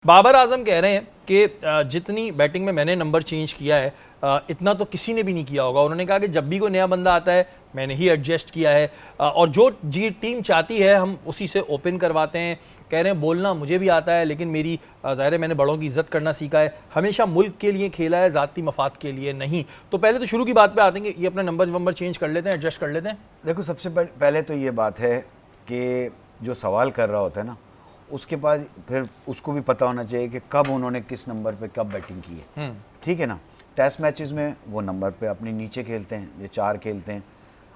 बाबर आजम कह रहे हैं कि जितनी बैटिंग में मैंने नंबर चेंज किया है इतना तो किसी ने भी नहीं किया होगा। उन्होंने कहा कि जब भी कोई नया बंदा आता है मैंने ही एडजस्ट किया है और जो जी टीम चाहती है हम उसी से ओपन करवाते हैं। कह रहे हैं बोलना मुझे भी आता है लेकिन मेरी ज़ाहिर है मैंने बड़ों की इज्जत करना सीखा है, हमेशा मुल्क के लिए खेला है, ज़ाती मफाद के लिए नहीं। तो पहले तो शुरू की बात पे आते हैं कि ये अपना नंबर चेंज कर लेते हैं, एडजस्ट कर लेते हैं। देखो सबसे पहले तो ये बात है कि जो सवाल कर रहा होता है ना उसके बाद फिर उसको भी पता होना चाहिए कि कब उन्होंने किस नंबर पे कब बैटिंग की है। ठीक है ना। टेस्ट मैचेस में वो नंबर पे अपने नीचे खेलते हैं, ये 4 खेलते हैं।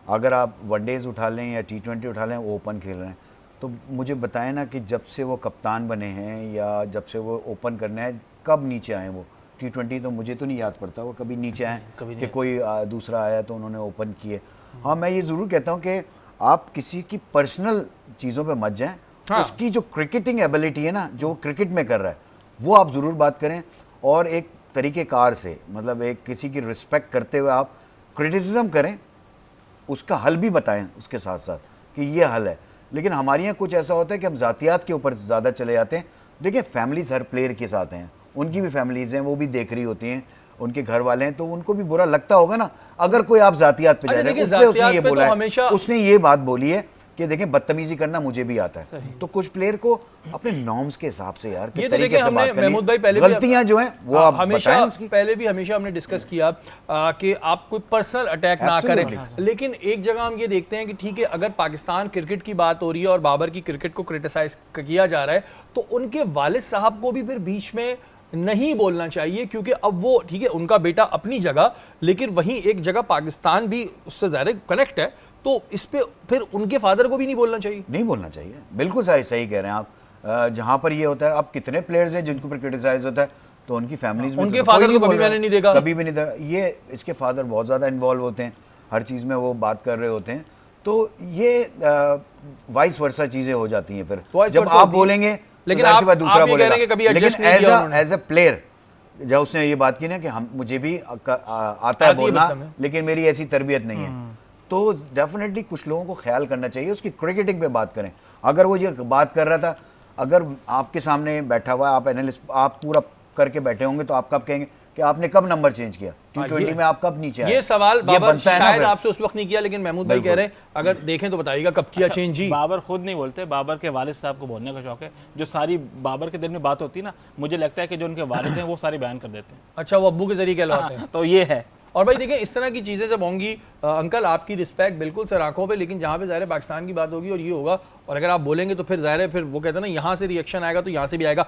अगर आप वनडेज उठा लें या T20 उठा लें, वो ओपन खेल रहे हैं। तो मुझे बताएं ना कि जब से वो कप्तान बने हैं या जब से वो ओपन करने हैं कब नीचे आए वो। T20 तो मुझे तो नहीं याद पड़ता वो कभी नीचे आए कि कोई दूसरा आया तो उन्होंने ओपन किए। हाँ, मैं ये ज़रूर कहता हूँ कि आप किसी की पर्सनल चीज़ों पे मत जाएं। हाँ। उसकी जो क्रिकेटिंग एबिलिटी है ना, जो क्रिकेट में कर रहा है, वो आप ज़रूर बात करें और एक तरीक़ेकार से, मतलब एक किसी की रिस्पेक्ट करते हुए आप क्रिटिसिज्म करें, उसका हल भी बताएं उसके साथ साथ कि ये हल है। लेकिन हमारे यहाँ कुछ ऐसा होता है कि हम ज़ातियात के ऊपर ज़्यादा चले जाते हैं। देखिए फैमिलीज़ हर प्लेयर के साथ हैं, उनकी भी फैमिलीज़ हैं, वो भी देख रही होती हैं, उनके घर वाले हैं, तो उनको भी बुरा लगता होगा ना अगर कोई आप ज़ातियात पे जा रहे हैं। उसने ये बोला है, उसने ये बात बोली है कि देखें बदतमीजी करना मुझे भी आता है। तो कुछ प्लेयर को अपने नॉर्म्स के हिसाब से यार ये तरीके से बात करनी, महमूद भाई पहले गलतियां जो हैं वो आप हमेशा पहले भी हमेशा हमने डिस्कस किया कि आप कोई पर्सनल अटैक ना करें। लेकिन एक जगह हम ये देखते हैं कि ठीक है अगर पाकिस्तान क्रिकेट की बात हो रही है और बाबर की क्रिकेट को क्रिटिसाइज किया जा रहा है तो उनके वालिद साहब को भी फिर बीच में नहीं बोलना चाहिए, क्योंकि अब वो ठीक है उनका बेटा अपनी जगह, लेकिन वहीं एक जगह पाकिस्तान भी उससे ज़्यादा कनेक्ट है, तो इस पे फिर उनके फादर को भी नहीं बोलना चाहिए। नहीं बोलना चाहिए, बिल्कुल सही कह रहे हैं आप। जहां पर ये होता है, अब कितने प्लेयर्स हैं जिनको पर क्रिटिसाइज होता है तो उनकी फैमिलीज में उनके फादर को कभी मैंने नहीं देखा, कभी भी नहीं देखा। ये इसके फादर बहुत ज़्यादा इन्वॉल्व होते हैं, हर चीज़ में वो बात कर रहे होते हैं, तो ये वाइस वर्सा चीज़ें हो जाती हैं। फिर जब आप बोलेंगे लेकिन आप दूसरा बोलेगा, लेकिन एज अ प्लेयर जब उसने ये बात की ना कि हम मुझे भी आता है बोलना लेकिन मेरी ऐसी तरबियत नहीं है, तो डेफिनेटली कुछ लोगों को ख्याल करना चाहिए, उसकी क्रिकेटिंग पे बात करें। अगर वो ये बात कर रहा था, अगर आपके सामने बैठा हुआ आप एनालिस्ट आप पूरा करके बैठे होंगे तो आप कब कहेंगे कि आपने कब नंबर चेंज किया, T20 में आप कब नीचे आए? ये सवाल बाबर शायद आपसे उस वक्त नहीं किया, लेकिन महमूद भाई कह रहे हैं अगर देखें तो बताइएगा कब किया चेंज। जी बाबर खुद नहीं बोलते, बाबर के वालिद साहब को बोलने का शौक है। जो सारी बाबर के दिल में बात होती है ना, मुझे लगता है कि जो उनके वालिद हैं वो सारी बयान कर देते हैं। अच्छा, वो अब्बू के जरिए कहलाते हैं। तो ये है। और भाई देखिए इस तरह की चीज़ें जब होंगी, अंकल आपकी रिस्पेक्ट बिल्कुल सर आंखों पे, लेकिन जहाँ पे ज़ाहिर पाकिस्तान की बात होगी और ये होगा और अगर आप बोलेंगे तो फिर ज़ाहिर है फिर वो कहते हैं ना यहाँ से रिएक्शन आएगा तो यहाँ से भी आएगा।